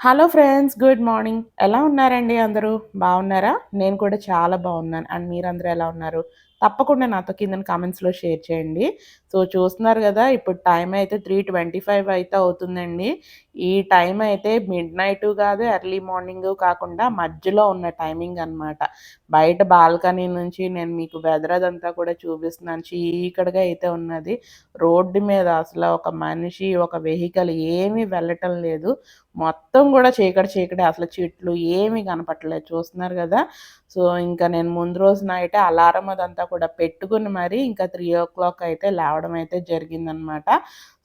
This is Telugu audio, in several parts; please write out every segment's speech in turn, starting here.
Hello friends, good morning. ఎలా ఉన్నారండి అందరూ? బాగున్నారా? నేను కూడా చాలా బాగున్నాను. అండ్ మీరందరూ ఎలా ఉన్నారు? తప్పకుండా నాతో కిందన కామెంట్స్‌లో షేర్ చేయండి. సో, చూస్తున్నారు గదా! ఇప్పుడు టైం అయితే 3:25 అయితే అవుతుందండి. ఈ టైం అయితే మిడ్‌నైటు గాదు, ఎర్లీ మార్నింగు కాకుండా మధ్యలో ఉన్న టైమింగ్ అనమాట. బయట బాల్కనీ నుంచి నేను మీకు వెదర్ అదంతా కూడా చూపిస్తున్నాను. చీకటిగా అయితే ఉన్నది. రోడ్డు మీద అసల ఒక మనిషి, ఒక వెహికల్ ఏమీ వెళ్ళటం లేదు. మొత్తం గూడా చీకటి చీకటే అసలు చెట్లు ఏమి కనపడట్లేదు. చూస్తున్నారు గదా! సో, ఇంకా నేను ముందు రోజు నైటే అలారం అదంతా కూడా పెట్టుకొని మరి ఇంకా 3:00 అయితే లేవడం అయితే జరిగిందనమాట.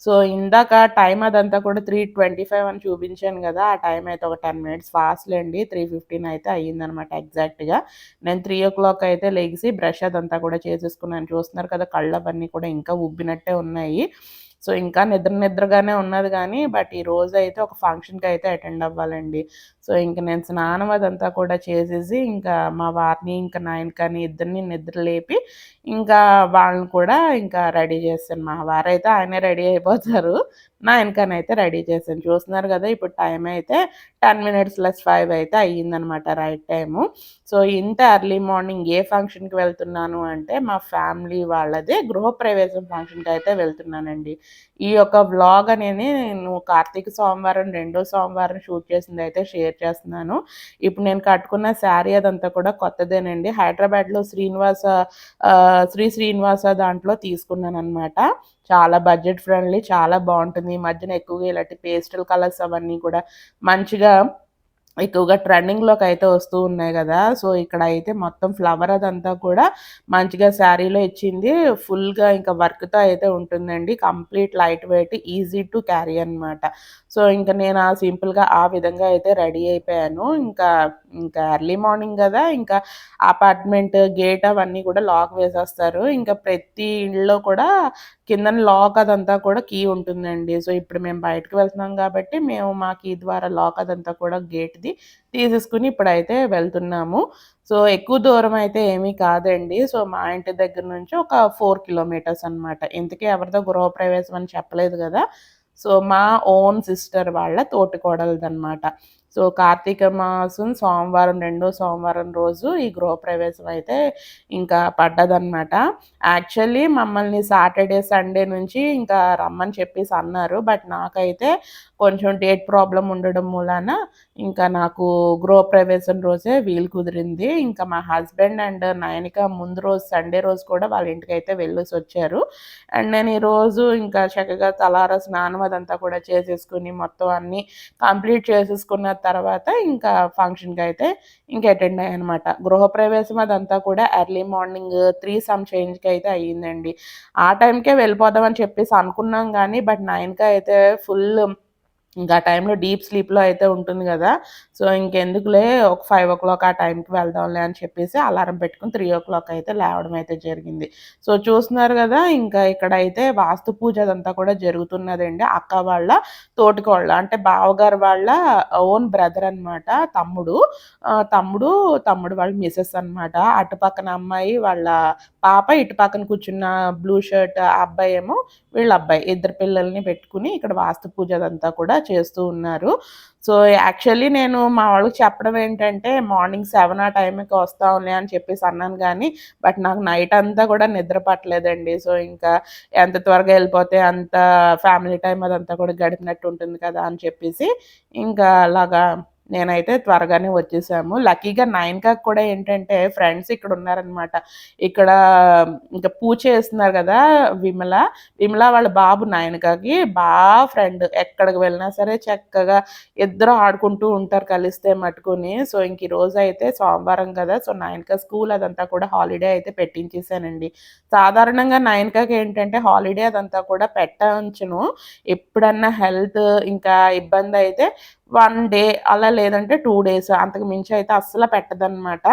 సో, ఇందాక టైం అదంతా కూడా 3:25 అని చూపించాను గదా! ఆ టైం అయితే ఒక 10 మినిట్స్ ఫాస్ట్ లేండి. 3:15 అయితే అయ్యిందనమాట ఎగ్జాక్ట్‌గా. నేను 3:00 అయితే లెగిసి బ్రష్ అదంతా కూడా చేసేసుకున్నాను. చూస్తున్నారు కదా! కళ్ళవన్నీ కూడా ఇంకా ఉబ్బినట్టే ఉన్నాయి. సో, ఇంకా నిద్రగానే ఉన్నది గానీ, బట్ ఈరోజైతే ఒక ఫంక్షన్‌కయితే అటెండ్ అవ్వాలండి. సో, ఇంక నేను స్నానం అదంతా కూడా చేసేసి, ఇంకా మా వారిని, ఇంకా నా ఆయనకని ఇద్దరిని నిద్ర లేపి, ఇంకా వాళ్ళని కూడా ఇంకా రెడీ చేశాను. మా వారైతే ఆయనే రెడీ అయిపోతారు. నా ఆయనకనైతే రెడీ చేశాను. చూస్తున్నారు గదా! ఇప్పుడు టైం అయితే 10 మినిట్స్ లెస్ 5 అయితే అయ్యిందనమాట రైట్ టైము. సో, ఇంత ఎర్లీ మార్నింగ్ ఏ ఫంక్షన్‌కి వెళ్తున్నాను అంటే, మా ఫ్యామిలీ వాళ్ళది గృహప్రవేశం ఫంక్షన్‌కయితే వెళ్తున్నానండి. ఈ యొక్క వ్లాగ్ అనేది నేను కార్తీక సోమవారం, రెండో సోమవారం షూట్ చేసిందయితే షేర్ చేస్తున్నాను. ఇప్పుడు నేను కట్టుకున్న శారీ అదంతా కూడా కొత్తదేనండి. హైదరాబాద్‌లో శ్రీ శ్రీనివాస దాంట్లో తీసుకున్నాననమాట. చాలా బడ్జెట్ ఫ్రెండ్లీ, చాలా బావుంటుంది. ఈ మధ్యన ఎక్కువగా ఇలాంటి పేస్టల్ కలర్స్ అవన్నీ కూడా మంచిగా ఎక్కువగా ట్రెండింగ్‌లోకయితే వస్తూ ఉన్నాయి గదా! సో, ఇక్కడయితే మొత్తం ఫ్లవర్ అదంతా కూడా మంచిగా శారీలో ఇచ్చింది. ఫుల్‌గా ఇంకా వర్క్‌తో అయితే ఉంటుందండి. Complete light weight, easy to carry అనమాట. సో, ఇంక నేను సింపుల్‌గా ఆ విధంగా అయితే రెడీ అయిపోయాను. ఇంకా ఎర్లీ మార్నింగ్ గదా! ఇంకా అపార్ట్‌మెంట్ గేట్ అవన్నీ కూడా లాక్ వేసేస్తారు. ఇంకా ప్రతి ఇళ్ళలో కూడా కిందన లాక్ అదంతా కూడా కీ ఉంటుందండి. సో, ఇప్పుడు మేము బయటకి వెళ్తున్నాం గాబట్టి, మేము మా కీ ద్వారా లాక్ అదంతా కూడా గేట్‌ది తీసేసుకొని ఇప్పుడైతే వెళ్తున్నాము. సో, ఎక్కువ దూరం అయితే ఏమీ కాదండి. సో, మా ఇంటి దగ్గర నుంచి ఒక 4 కిలోమీటర్స్ అనమాట. ఇంతకీ ఎవరిదో గృహప్రవేశం అని చెప్పలేదు గదా! సో, మా ఓన్ సిస్టర్ వాళ్ళ తోటికోడలిదనమాట. సో, కార్తీక మాసం సోమవారం, రెండో సోమవారం రోజు ఈ గృహప్రవేశం అయితే ఇంకా పడ్డదనమాట. యాక్చువల్లీ మమ్మల్ని సాటర్‌డే, సండే నుంచి ఇంకా రమ్మని చెప్పేసి అన్నారు. బట్ నాకైతే కొంచెం డేట్ ప్రాబ్లమ్ ఉండడం మూలాన ఇంకా నాకు గృహప్రవేశం రోజే వీలు కుదిరింది. ఇంకా మా హస్బెండ్ అండ్ నయనిక ముందు రోజు సండే రోజు కూడా వాళ్ళ ఇంటికైతే వెళ్ళేసొచ్చారు. అండ్ నేను ఈరోజు ఇంకా చక్కగా తలారా స్నానం అదంతా కూడా చేసేసుకొని మొత్తం అన్నీ కంప్లీట్ చేసేసుకున్న తర్వాత ఇంకా ఫంక్షన్‌కైతే ఇంక అటెండ్ అయ్యాననమాట. గృహప్రవేశం అదంతా కూడా ఎర్లీ మార్నింగ్ 3 సమ్ చేంజ్‌కి అయితే అయ్యిందండి. ఆ టైంకే వెళ్ళిపోదామని చెప్పేసి అనుకున్నాం గానీ, బట్ 9కి అయితే ఫుల్ ఇంకా ఆ టైంలో డీప్ స్లీప్‌లో అయితే ఉంటుంది గదా! సో, ఇంకెందుకులే ఒక 5:00 ఆ టైంకి వెళ్దాంలే అని చెప్పేసి అలారం పెట్టుకొని 3:00 అయితే లేవడం అయితే జరిగింది. సో, చూస్తున్నారు గదా! ఇంకా ఇక్కడైతే వాస్తు పూజ అదంతా కూడా జరుగుతున్నదండి. అక్క వాళ్ళ తోటికోడలు అంటే బావగారు వాళ్ళ ఓన్ బ్రదర్ అనమాట. తమ్ముడు. తమ్ముడు వాళ్ళ మిసెస్ అనమాట. అటు పక్కన అమ్మాయి వాళ్ళ పాప, ఇటు పక్కన కూర్చున్న బ్లూ షర్ట్ ఆ అబ్బాయేమో వీళ్ళ అబ్బాయి. ఇద్దరు పిల్లల్ని పెట్టుకొని ఇక్కడ వాస్తు పూజ అదంతా కూడా చేస్తూ ఉన్నారు. సో, యాక్చువల్లీ నేను మా వాళ్ళకి చెప్పడం ఏంటంటే, మార్నింగ్ 7 ఆ టైంకి వస్తాంలే అని చెప్పేసి అన్నాను గానీ, బట్ నాకు నైట్ అంతా కూడా నిద్ర పట్టలేదండి. సో, ఇంకా ఎంత త్వరగా ఎళ్ళిపోతే అంత ఫ్యామిలీ టైమ్ అదంతా కూడా గడిపినట్టు ఉంటుంది కదా! అని చెప్పేసి, ఇంకా అలాగా నేనైతే త్వరగానే వచ్చేసాము. లక్కీగా 9కి కూడా ఏంటంటే, ఫ్రెండ్స్ ఇక్కడున్నారనమాట. ఇక్కడ ఇంకా పూజ చేస్తున్నారు గదా! విమల. విమల వాళ్ళ బాబు నయనకకి ఫ్రెండ్. ఎక్కడికి వెళ్ళినా సరే చక్కగా ఇద్దరు ఆడుకుంటూ ఉంటారు కలిస్తే మట్టుకుని. సో, ఇంక ఈరోజైతే సోమవారం కదా! సో, నయనక స్కూల్ అదంతా కూడా హాలిడే అయితే పెట్టించేసానండి. సాధారణంగా నయనకకి ఏంటంటే హాలిడే అదంతా కూడా పెట్టంచును. ఎప్పుడన్నా హెల్త్ ఇంకా ఇబ్బందయితే 1 డే అలా లేదంటే 2 డేస్ అంతకు మించి అయితే అస్సలు పెట్టదనమాట.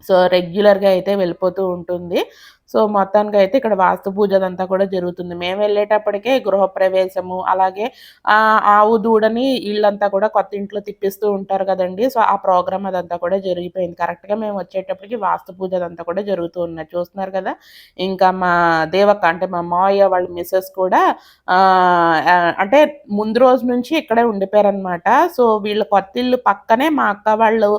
సో, రెగ్యులర్‌గా అయితే వెళ్ళిపోతూ ఉంటుంది. సో మొత్తానికైతే ఇక్కడ వాస్తు పూజ అదంతా కూడా జరుగుతుంది. మేము వెళ్ళేటప్పటికే గృహప్రవేశము, అలాగే ఆవు దూడని ఇళ్ళంతా కూడా కొత్త ఇంట్లో తిప్పిస్తూ ఉంటారు కదండీ! సో ఆ ప్రోగ్రామ్ అదంతా కూడా జరిగిపోయింది. కరెక్ట్‌గా మేము వచ్చేటప్పటికి వాస్తు పూజ అదంతా కూడా జరుగుతూ ఉన్నది. చూస్తున్నారు కదా! ఇంకా మా దేవక్క అంటే మా మావయ్య వాళ్ళ మిసెస్ కూడా అంటే ముందు రోజు నుంచి ఇక్కడే ఉండిపోయారనమాట. సో వీళ్ళ కొత్తిల్లు పక్కనే మా అక్క వాళ్ళు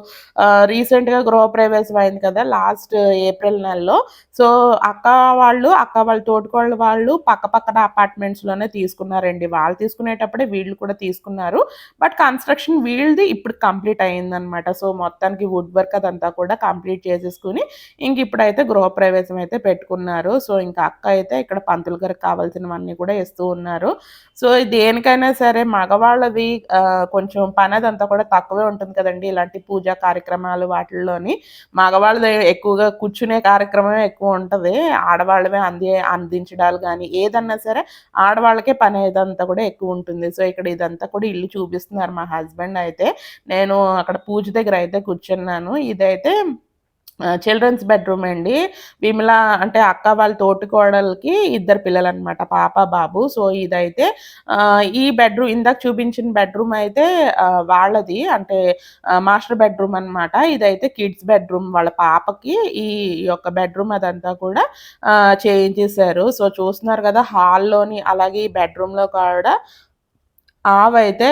రీసెంట్‌గా గృహప్రవేశం అయింది కదా! లాస్ట్ ఏప్రిల్ నెలలో. సో అక్క వాళ్ళ తోటికోడలు వాళ్ళు పక్కపక్కన అపార్ట్మెంట్స్‌లోనే తీసుకున్నారండి. వాళ్ళు తీసుకునేటప్పుడే వీళ్ళు కూడా తీసుకున్నారు. బట్ కన్‌స్ట్రక్షన్ వీళ్ళది ఇప్పుడు కంప్లీట్ అయిందనమాట. సో మొత్తానికి వుడ్ వర్క్ అదంతా కూడా కంప్లీట్ చేసేసుకొని ఇప్పుడైతే గృహప్రవేశం అయితే పెట్టుకున్నారు. సో ఇంకా అక్క అయితే ఇక్కడ పంతులు గారికి కావాల్సినవన్నీ కూడా ఇస్తూ ఉన్నారు. సో దేనికైనా సరే మగవాళ్ళది కొంచెం పనదంతా కూడా తక్కువే ఉంటుంది కదండీ! ఇలాంటి పూజా కార్యక్రమాలు వాటిల్లోని. మగవాళ్ళది ఎక్కువగా కూర్చునే కార్యక్రమమే ఎక్కువుంటది. ఆడవాళ్ళవే అందించడాలు గానీ, ఏదన్నా సరే ఆడవాళ్ళకే పని ఇదంతా కూడా ఎక్కువుంటుంది. సో ఇక్కడ ఇదంతా కూడా ఇల్లు చూపిస్తున్నారు మా హస్బెండ్ అయితే. నేను అక్కడ పూజ దగ్గర అయితే కూర్చున్నాను. ఇదైతే చిల్డ్రన్స్ బెడ్‌రూమ్ అండి. విమల అంటే అక్క వాళ్ళ తోటికోడలికి ఇద్దరు పిల్లలనమాట. పాప, బాబు. సో ఇదైతే ఈ బెడ్‌రూమ్ ఇందాక చూపించిన బెడ్‌రూమ్ అయితే వాళ్ళది. అంటే మాస్టర్ బెడ్‌రూమ్ అనమాట. ఇదైతే కిడ్స్ బెడ్‌రూమ్ వాళ్ళ పాపకి ఈ యొక్క బెడ్‌రూమ్ అదంతా కూడా చేయించేశారు. సో చూస్తున్నారు కదా! హాల్‌లోని అలాగే ఈ బెడ్‌రూమ్‌లో కూడా ఆవైతే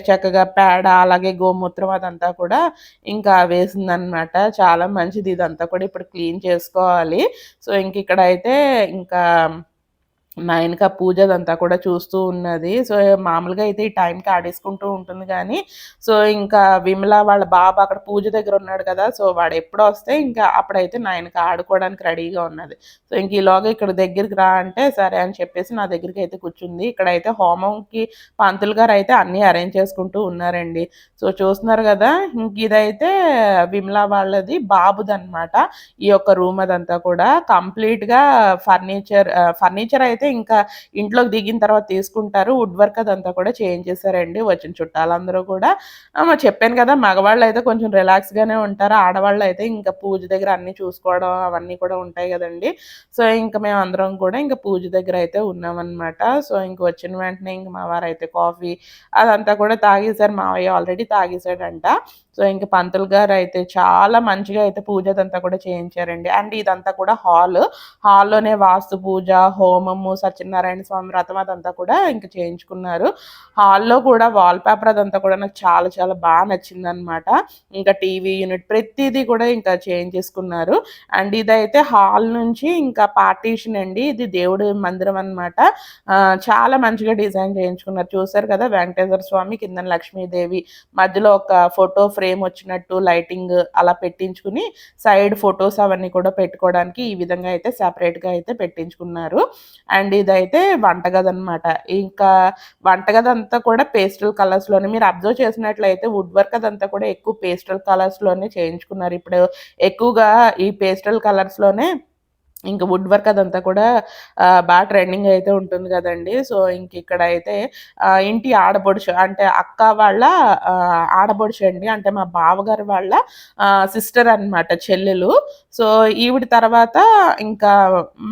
చక్కగా పేడ, అలాగే గోమూత్రం అదంతా కూడా ఇంకా వేసిందనమాట. చాలా మంచిది ఇదంతా కూడా ఇప్పుడు క్లీన్ చేసుకోవాలి. సో ఇక్కడైతే ఇంకా మా ఆయనకి ఆ పూజ అదంతా కూడా చూస్తూ ఉన్నది. సో మామూలుగా అయితే ఈ టైంకి ఆడేసుకుంటూ ఉంటుంది గానీ, సో ఇంకా విమల వాళ్ళ బాబు అక్కడ పూజ దగ్గర ఉన్నాడు కదా! సో వాడెప్పుడొస్తే ఇంకా అప్పుడైతే నా ఆయనకి ఆడుకోవడానికి రెడీగా ఉన్నది. సో ఈలోగా ఇక్కడ దగ్గరికి రా అంటే సరే అని చెప్పేసి నా దగ్గరికైతే కూర్చుంది. ఇక్కడైతే హోమంకి పంతులు గారైతే అన్నీ అరేంజ్ చేసుకుంటూ ఉన్నారండి. సో చూస్తున్నారు గదా! ఇదైతే విమల వాళ్ళది బాబుదనమాట. ఈ యొక్క రూమ్ అదంతా కూడా కంప్లీట్‌గా ఫర్నిచర్ అయితే ఇంకా ఇంట్లోకి దిగిన తర్వాత తీసుకుంటారు. వుడ్ వర్క్ అదంతా కూడా చేయించేసారండి. వచ్చిన చుట్టాలందరూ కూడా చెప్పాను కదా! మగవాళ్ళైతే కొంచెం రిలాక్స్‌గానే ఉంటారు. ఆడవాళ్ళైతే ఇంకా పూజ దగ్గర అన్నీ చూసుకోవడం అవన్నీ కూడా ఉంటాయి గదండీ! సో మేమందరం కూడా పూజ దగ్గర అయితే ఉన్నామనమాట. సో వచ్చిన వెంటనే మా వారైతే కాఫీ అదంతా కూడా తాగేసారు. మావయ్య ఆల్రెడీ తాగేసాడంట. సో పంతులు గారైతే చాలా మంచిగా అయితే పూజ అదంతా కూడా చేయించారండి. అండ్ ఇదంతా కూడా హాల్‌లోనే వాస్తు పూజ, హోమము, సత్యనారాయణ స్వామి వ్రతం అదంతా కూడా చేయించుకున్నారు. హాల్‌లో కూడా వాల్ పేపర్ అదంతా కూడా నాకు చాలా చాలా నచ్చిందనమాట. టీవీ యూనిట్ ప్రతీదీ కూడా చేయించేసుకున్నారు. అండ్ ఇదైతే హాల్ నుంచి పార్టీషన్ అండి. ఇది దేవుడి మందిరం అనమాట. చాలా మంచిగా డిజైన్ చేయించుకున్నారు. చూసారు కదా! వెంకటేశ్వర స్వామి, కిందన లక్ష్మీదేవి, మధ్యలో ఒక ఫోటో ఫ్రేమ్ వచ్చినట్టు లైటింగ్ అలా పెట్టించుకుని సైడ్ ఫొటోస్ అవన్నీ కూడా పెట్టుకోవడానికి ఈ విధంగా అయితే సెపరేట్‌గా అయితే పెట్టించుకున్నారు. అండ్ ఇదైతే వంటగది అనమాట. వంటగది అంతా కూడా పేస్టల్ కలర్స్‌లోనే మీరు అబ్జర్వ్ చేసినట్లయితే వుడ్ వర్క్ అదంతా కూడా ఎక్కువ పేస్టల్ కలర్స్‌లోనే చేయించుకున్నారు. ఇప్పుడు ఎక్కువగా ఈ పేస్టల్ కలర్స్‌లోనే వుడ్ వర్క్ అదంతా కూడా ట్రెండింగ్ అయితే ఉంటుంది కదండీ! సో ఇక్కడైతే ఇంటి ఆడపడుచు అంటే అక్క వాళ్ళ ఆడపడుచు అండి. అంటే మా బావగారు వాళ్ళ సిస్టర్ అనమాట, చెల్లెలు. సో ఈవిడ తర్వాత ఇంకా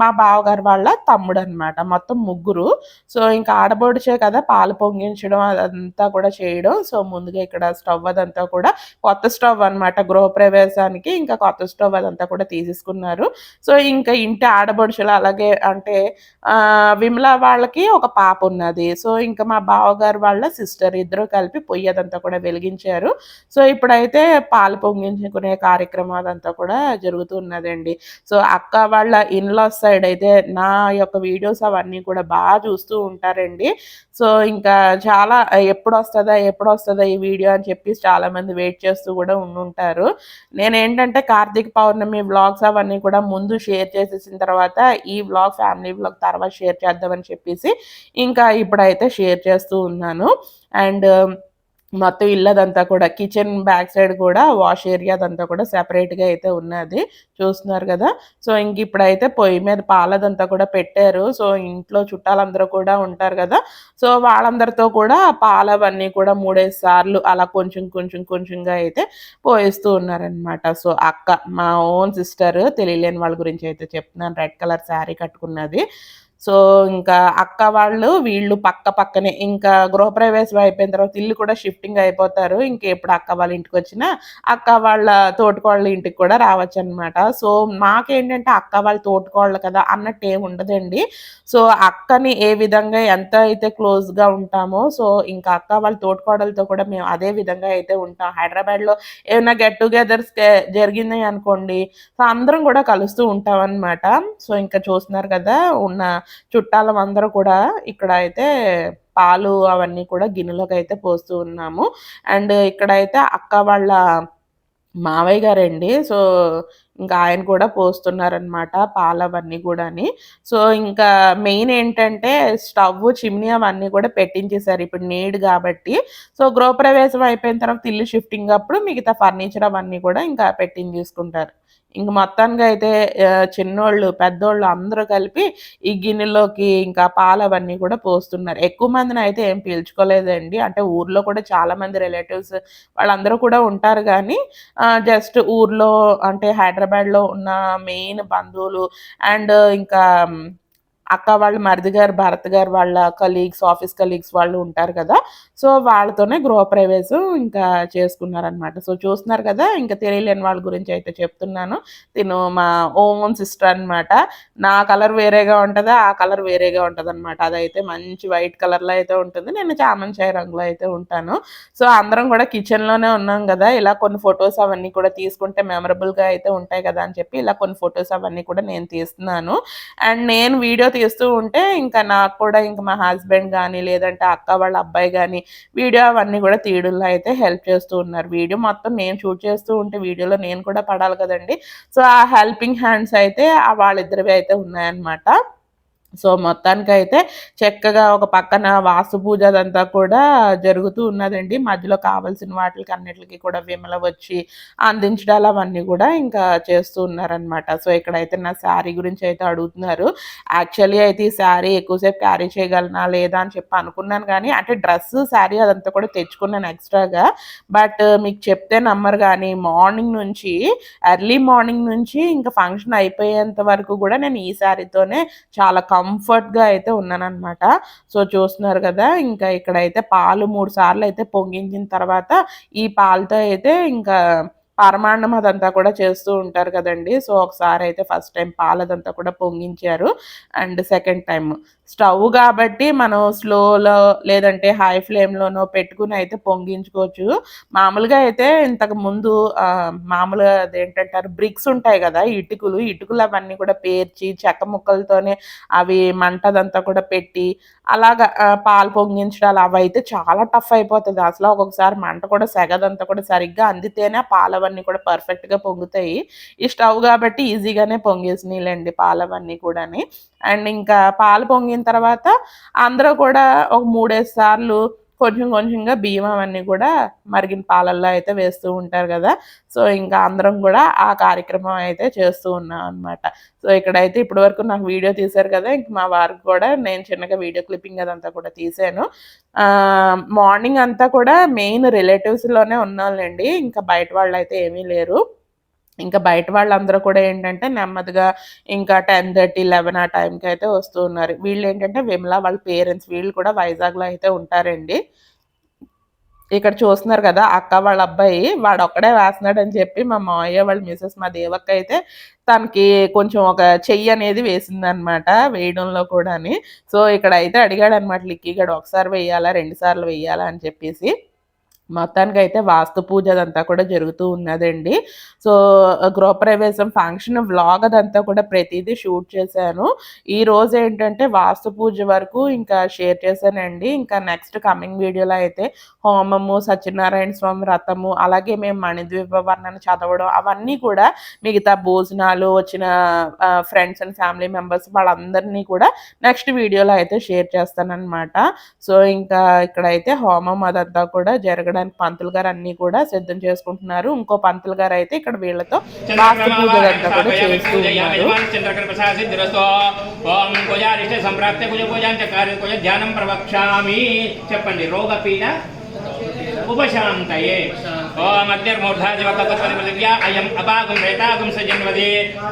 మా బావగారు వాళ్ళ తమ్ముడనమాట. మొత్తం ముగ్గురు. సో ఆడపడుచే కదా పాలు పొంగించడం అదంతా కూడా చేయడం. సో ముందుగా ఇక్కడ స్టవ్ అదంతా కూడా కొత్త స్టవ్ అనమాట. గృహప్రవేశానికి కొత్త స్టవ్ అదంతా కూడా తీసేసుకున్నారు. సో ఇంటి ఆడపడుచులు అలాగే అంటే విమల వాళ్ళకి ఒక పాప ఉన్నది. సో మా బావగారు వాళ్ళ సిస్టర్ ఇద్దరు కలిపి పొయ్యి అదంతా కూడా వెలిగించారు. సో ఇప్పుడైతే పాలు పొంగించుకునే కార్యక్రమం అదంతా కూడా జరుగుతున్నదండి. సో అక్క వాళ్ళ ఇన్‌లాస్ సైడ్ అయితే నా యొక్క వీడియోస్ అవన్నీ కూడా చూస్తూ ఉంటారండి. సో చాలా ఎప్పుడొస్తదా ఈ వీడియో అని చెప్పేసి చాలామంది వెయిట్ చేస్తూ కూడా ఉండుంటారు. నేనేంటంటే కార్తీక పౌర్ణమి వ్లాగ్స్ అవన్నీ కూడా ముందు షేర్ చేసేసిన తర్వాత ఈ ఫ్యామిలీ వ్లాగ్ తర్వాత షేర్ చేద్దామని చెప్పేసి ఇప్పుడైతే షేర్ చేస్తూ ఉన్నాను. అండ్ మొత్తం ఇల్లదంతా కూడా కిచెన్ బ్యాక్ సైడ్ కూడా వాష్ ఏరియా అదంతా కూడా సెపరేట్‌గా అయితే ఉన్నది. చూస్తున్నారు గదా! సో, ఇప్పుడైతే పొయ్యి మీద పాలదంతా కూడా పెట్టారు. సో, ఇంట్లో చుట్టాలందరూ కూడా ఉంటారు గదా! సో, వాళ్ళందరితో కూడా పాలవన్నీ కూడా 3, 5 సార్లు అలా కొంచెంగా అయితే పోయిస్తూ ఉన్నారనమాట. సో, అక్క మా ఓన్ సిస్టర్ తెలియలేని వాళ్ళ గురించి అయితే చెప్తున్నాను. రెడ్ కలర్ శారీ కట్టుకున్నది. సో, ఇంకా అక్క వాళ్ళు, వీళ్ళు పక్కనే ఇంకా గృహప్రవేశం అయిపోయిన తర్వాత ఇల్లు కూడా షిఫ్టింగ్ అయిపోతారు. ఇంకెప్పుడు అక్క వాళ్ళ ఇంటికొచ్చినా, అక్క వాళ్ళ తోటికోడళ్ళ ఇంటికి కూడా రావచ్చనమాట. సో, మాకేంటంటే అక్క వాళ్ళ తోటికోడళ్ళు కదా అన్నట్టేమి ఉండదండి. సో, అక్కని ఏ విధంగా ఎంత అయితే క్లోజ్‌గా ఉంటామో, సో, ఇంకా అక్క వాళ్ళ తోటికోడలతో కూడా మేము అదే విధంగా అయితే ఉంటాం. హైదరాబాద్‌లో ఏమైనా గెట్ టుగెదర్స్ జరిగినాయి అనుకోండి, సో, అందరం కూడా కలుస్తూ ఉంటామనమాట. సో, ఇంకా చూస్తున్నారు కదా! ఉన్న చుట్టాలమందరూ కూడా ఇక్కడ అయితే పాలు అవన్నీ కూడా గిన్నెలోకైతే పోస్తూ ఉన్నాము. అండ్ ఇక్కడైతే అక్క వాళ్ళ మావయ్య గారండి. సో, ఇంకా ఆయన కూడా పోస్తున్నారనమాట పాలవన్నీ గూడాని. సో, ఇంకా మెయిన్ ఏంటంటే స్టవ్వు, చిమ్నీ అవన్నీ కూడా పెట్టించేసారు. ఇప్పుడు నీడ్ గాబట్టి. సో, గృహప్రవేశం అయిపోయిన తర్వాత ఇల్లు షిఫ్టింగ్ అప్పుడు మిగతా ఫర్నిచర్ అవన్నీ కూడా ఇంకా పెట్టించేసుకుంటారు. ఇంక మొత్తానికైతే చిన్నోళ్ళు, పెద్దోళ్ళు అందరూ కలిపి ఈ గిన్నెలోకి ఇంకా పాలవన్నీ కూడా పోస్తున్నారు. ఎక్కువ మందినయితే ఏం పీల్చుకోలేదండి. అంటే ఊర్లో కూడా చాలా మంది రిలేటివ్స్ వాళ్ళందరూ కూడా ఉంటారు గానీ, జస్ట్ ఊర్లో అంటే హైదరాబాద్‌లో ఉన్న మెయిన్ బంధువులు అండ్ ఇంకా అక్క వాళ్ళ మరిది గారు, భరత్ గారు వాళ్ళ కలీగ్స్, ఆఫీస్ కలీగ్స్ వాళ్ళు ఉంటారు కదా! సో, వాళ్ళతోనే గృహప్రవేశం ఇంకా చేసుకున్నారనమాట. సో, చూస్తున్నారు కదా! ఇంక తెలియలేని వాళ్ళ గురించయితే చెప్తున్నాను. తిను మా ఓన్ సిస్టర్ అనమాట. నా కలర్ వేరేగా ఉంటది. ఆ కలర్ వేరేగా ఉంటదనమాట. అదైతే మంచి వైట్ కలర్‌లో అయితే ఉంటుంది. నేను చామంచాయ రంగులో అయితే ఉంటాను. సో, అందరం కూడా కిచెన్‌లోనే ఉన్నాం గదా! ఇలా కొన్ని ఫోటోస్ అవన్నీ కూడా తీసుకుంటే మెమరబుల్‌గా అయితే ఉంటాయి కదా! అని చెప్పి ఇలా కొన్ని ఫోటోస్ అవన్నీ కూడా నేను తీస్తున్నాను. అండ్ నేను వీడియో తీస్తూ ఉంటే ఇంకా నాకు కూడా ఇంక మా హస్బెండ్ గానీ, లేదంటే అక్క వాళ్ళ అబ్బాయి గానీ, వీడియో అవన్నీ కూడా తీయడంలో అయితే హెల్ప్ చేస్తూ ఉన్నారు. వీడియో మొత్తం నేను షూట్ చేస్తూ ఉంటే వీడియోలో నేను కూడా పడాలి కదండీ! సో, ఆ హెల్పింగ్ హ్యాండ్స్ అయితే వాళ్ళిద్దరివి అయితే ఉన్నాయన్నమాట. సో, మొత్తానికైతే చక్కగా ఒక పక్కన వాస్తు పూజ అదంతా కూడా జరుగుతూ ఉన్నదండి. మధ్యలో కావాల్సిన వాటిలకి అన్నిట్లికి కూడా విమల వచ్చి అందించడాలు అవన్నీ కూడా ఇంకా చేస్తూ ఉన్నారనమాట. సో, ఇక్కడైతే నా శారీ గురించి అయితే అడుగుతున్నారు. యాక్చువల్లీ అయితే ఈ శారీ ఎక్కువ సేపు క్యారీ చేయగలనా లేదా అని చెప్పి అనుకున్నాను గానీ, అంటే డ్రెస్సు, శారీ అదంతా కూడా తెచ్చుకున్నాను ఎక్స్‌ట్రాగా. బట్ మీకు చెప్తే నమ్మరు గానీ మార్నింగ్ నుంచి ఎర్లీ మార్నింగ్ నుంచి ఇంకా ఫంక్షన్ అయిపోయేంత వరకు గూడా నేను ఈ శారీతోనే చాలా కంఫర్ట్‌గా అయితే ఉన్నాననమాట. సో, చూస్తున్నారు గదా! ఇంకా ఇక్కడైతే పాలు 3 సార్లయితే పొంగించిన తర్వాత, ఈ పాలతో అయితే ఇంకా పరమాన్నం అదంతా కూడా చేస్తూ ఉంటారు కదండీ! సో, ఒకసారయితే ఫస్ట్ టైమ్ పాలదంతా కూడా పొంగించారు. అండ్ సెకండ్ టైమ్ స్టవ్ గాబట్టి మనం స్లోలో లేదంటే హై ఫ్లేమ్‌లోనో పెట్టుకొని అయితే పొంగించుకోవచ్చు. మామూలుగా అయితే ఇంతకుముందు మామూలుగా అదేంటంటారు బ్రిక్స్ ఉంటాయి గదా! ఇటుకలు, ఇటుకలవన్నీ కూడా పేర్చి చెక్క ముక్కలతోనే అవి మంటదంతా కూడా పెట్టి అలాగా పాలు పొంగించడాలు అవైతే చాలా టఫ్ అయిపోతది. అసల ఒక్కొక్కసారి మంట కూడా సెగదంతా కూడా సరిగ్గా అందితేనే పాలవన్నీ కూడా పర్ఫెక్ట్‌గా పొంగుతాయి. ఈ స్టవ్ గాబట్టి ఈజీగానే పొంగేసినియిలెండి పాలవన్నీ కూడాని. అండ్ ఇంకా పాలు పొంగిన తర్వాత అందరూ కూడా ఒక 3, 5 సార్లు కొంచెంగా బియ్యం అవన్నీ కూడా మరిగిన పాలల్లో అయితే వేస్తూ ఉంటారు గదా! సో, ఇంకా అందరం గూడా ఆ కార్యక్రమం అయితే చేస్తూ ఉన్నాం అనమాట. సో, ఇక్కడైతే ఇప్పటి వరకు నాకు వీడియో తీశారు కదా! ఇంక మా వారికి కూడా నేను చిన్నగా వీడియో క్లిప్పింగ్ అదంతా కూడా తీశాను. మార్నింగ్ అంతా కూడా మెయిన్ రిలేటివ్స్‌లోనే ఉన్నాంలెండి. ఇంకా బయట వాళ్ళైతే ఏమీ లేరు. ఇంకా బయట వాళ్ళందరూ కూడా ఏంటంటే నెమ్మదిగా ఇంకా 10:30, 11 ఆ టైంకయితే వస్తూ ఉన్నారు. వీళ్ళేంటంటే విమల వాళ్ళ పేరెంట్స్ వీళ్ళు కూడా వైజాగ్‌లో అయితే ఉంటారండి. ఇక్కడ చూస్తున్నారు కదా! అక్క వాళ్ళ అబ్బాయి వాడొక్కడే వేస్తున్నాడని చెప్పి మా మావయ్య వాళ్ళ మిసెస్ మా దేవక్క అయితే తనకి కొంచెం ఒక చెయ్యనేది వేసిందనమాట వేయడంలో కూడాని. సో, ఇక్కడైతే అడిగాడనమాట లిక్కీ గాడు ఒకసారి వెయ్యాలా? 2 సార్లు వెయ్యాలా? అని చెప్పేసి. మొత్తానికైతే వాస్తు పూజ అదంతా కూడా జరుగుతూ ఉన్నదండి. సో, గృహప్రవేశం ఫంక్షన్ వ్లాగ్ అదంతా కూడా ప్రతీదీ షూట్ చేశాను. ఈరోజేంటంటే వాస్తు పూజ వరకు ఇంకా షేర్ చేశానండి. ఇంకా నెక్స్ట్ కమింగ్ వీడియోలో అయితే హోమము, సత్యనారాయణ స్వామి వ్రతము, అలాగే మేము మణిద్వీప వర్ణన చదవడం అవన్నీ కూడా మిగతా భోజనాలు వచ్చిన ఫ్రెండ్స్ అండ్ ఫ్యామిలీ మెంబర్స్ వాళ్ళందరినీ కూడా నెక్స్ట్ వీడియోలో అయితే షేర్ చేస్తాననమాట. సో, ఇంకా ఇక్కడైతే హోమం అదంతా కూడా జరగడం ఇవ్వడానికి పంతులు గారు అన్నీ కూడా సిద్ధం చేసుకుంటున్నారు. ఇంకో పంతులు గారు అయితే ఇక్కడ వీళ్ళతో వాస్తు పూజలంతా కూడా చేస్తూ ఉన్నారు. చెప్పండి. రోగపీడ ఉపశాంతయే. ఓం అగ్నిర్మూర్ధాజవకపత్వనిమలివ్య అయం అపాగం రేతాగం సజన్వదే.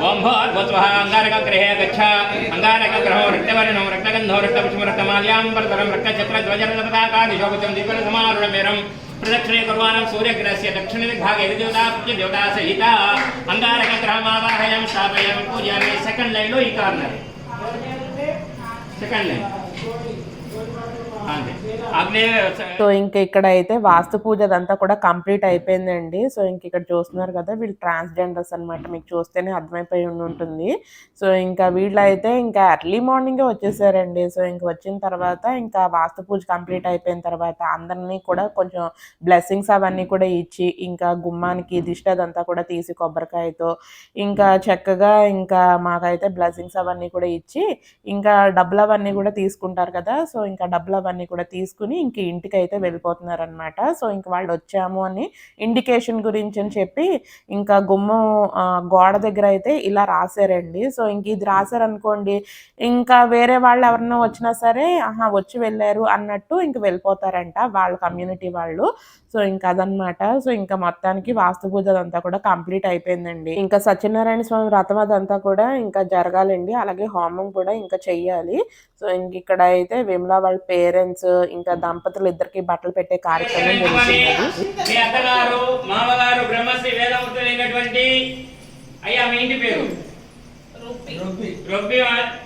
ఓం భోర్భుత్వః అంగారకగ్రహే గచ్చ. అంగారకగ్రహో రక్తవర్ణం రక్తగంధో రక్తపుష్పం రక్తమాల్యాంబరధరం రక్తచక్రధ్వజరథపతాకాదిశోభితం దీపసమారుణమేరం ప్రదక్షిणे కుర్వాణం సూర్యగ్రహస్య దక్షిణదిగ్భాగే దేవతా దేవతా సహిత అంగారకగ్రహమావాహయామి స్థాపయామి పూజయామి. సెకండ్ లైన్లో ఈ కార్నర్, సెకండ్ లైన్. సో ఇంక ఇక్కడ అయితే వాస్తు పూజ అదంతా కూడా కంప్లీట్ అయిపోయిందండి. సో ఇంక ఇక్కడ చూస్తున్నారు కదా, వీళ్ళు ట్రాన్స్జెండర్స్ అనమాట. మీకు చూస్తేనే అర్థమైపోయి ఉంటుంది. సో ఇంకా వీళ్ళు అయితే ఇంకా ఎర్లీ మార్నింగే వచ్చేసారండి. సో ఇంక వచ్చిన తర్వాత ఇంకా వాస్తు పూజ కంప్లీట్ అయిపోయిన తర్వాత అందరినీ కూడా కొంచెం బ్లెస్సింగ్స్ అవన్నీ కూడా ఇచ్చి ఇంకా గుమ్మానికి దిష్టి అదంతా కూడా తీసి కొబ్బరికాయతో ఇంకా చక్కగా ఇంకా మాకైతే బ్లెస్సింగ్స్ అవన్నీ కూడా ఇచ్చి ఇంకా డబ్బులు అవన్నీ కూడా తీసుకుంటారు కదా. సో ఇంకా డబ్బులు అవన్నీ కూడా తీసుకుని ఇంక ఇంటికి అయితే వెళ్ళిపోతున్నారనమాట. సో ఇంక వాళ్ళు వచ్చాము అని ఇండికేషన్ గురించి అని చెప్పి ఇంకా గుమ్మం గోడ దగ్గర అయితే ఇలా రాశారండి. సో ఇంక ఇది రాశారనుకోండి, ఇంకా వేరే వాళ్ళు ఎవరన్నా వచ్చినా సరే వచ్చి వెళ్ళారు అన్నట్టు ఇంక వెళ్ళిపోతారంట వాళ్ళ కమ్యూనిటీ వాళ్ళు. సో ఇంకా అదనమాట. సో ఇంకా మొత్తానికి వాస్తు పూజ అదంతా కూడా కంప్లీట్ అయిపోయిందండి. ఇంకా సత్యనారాయణ స్వామి వ్రతం అదంతా కూడా ఇంకా జరగాలండి. అలాగే హోమం కూడా ఇంకా చెయ్యాలి. సో ఇంక ఇక్కడ అయితే విమలా వాళ్ళ పేరెంట్స్ ఇంకా దంపతులు ఇద్దరికి బట్టలు పెట్టే కార్యక్రమం జరుగుతుంది.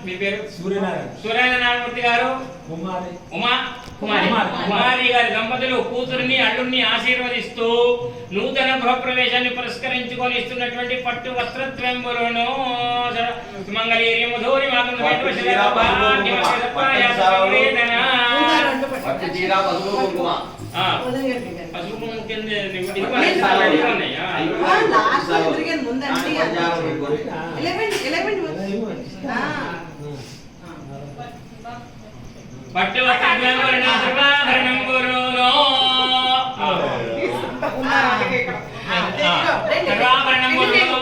మీ పేరు సూర్యనారాయణమూర్తి గారు, ఉమా కుమారి గారి దంపతులు కూతురిని అల్లుడిని ఆశీర్వదిస్తూ నూతన గృహప్రవేశాన్ని పురస్కరించుకొని ఇస్తున్నటువంటి పట్టు వస్త్రత్వంబులను మంగళీర్యం ధూరి పట్టు సర్వాభరణం గురునో సర్వాభరణం గురునో.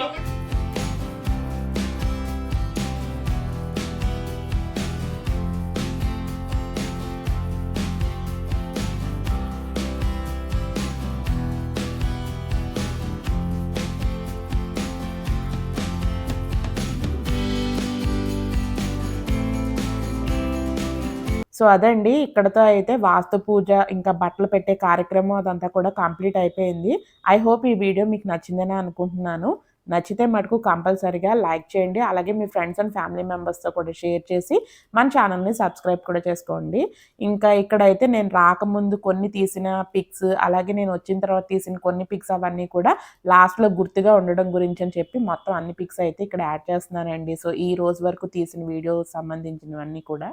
సో అదండి, ఇక్కడతో అయితే వాస్తు పూజ ఇంకా బట్టలు పెట్టే కార్యక్రమం అదంతా కూడా కంప్లీట్ అయిపోయింది. ఐ హోప్ ఈ వీడియో మీకు నచ్చిందని అనుకుంటున్నాను. నచ్చితే మటుకు కంపల్సరీగా లైక్ చేయండి. అలాగే మీ ఫ్రెండ్స్ అండ్ ఫ్యామిలీ మెంబర్స్తో కూడా షేర్ చేసి మన ఛానల్ని సబ్స్క్రైబ్ కూడా చేసుకోండి. ఇంకా ఇక్కడైతే నేను రాకముందు కొన్ని తీసిన పిక్స్, అలాగే నేను వచ్చిన తర్వాత తీసిన కొన్ని పిక్స్ అవన్నీ కూడా లాస్ట్లో గుర్తుగా ఉండడం గురించి అని చెప్పి మొత్తం అన్ని పిక్స్ అయితే ఇక్కడ యాడ్ చేస్తున్నానండి. సో ఈ రోజు వరకు తీసిన వీడియో సంబంధించినవన్నీ కూడా.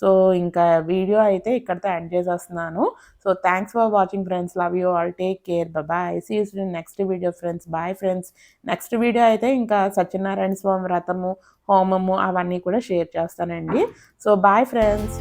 సో ఇంకా వీడియో అయితే ఇక్కడితో ఎండ్ చేసేస్తున్నాను. So thanks for watching friends. Love you all. Take care. Bye. See you in next video friends. Bye friends. Next video అయితే ఇంకా సత్యనారాయణ స్వామి వ్రతము, హోమము అవన్నీ కూడా షేర్ చేస్తానండి. So bye friends.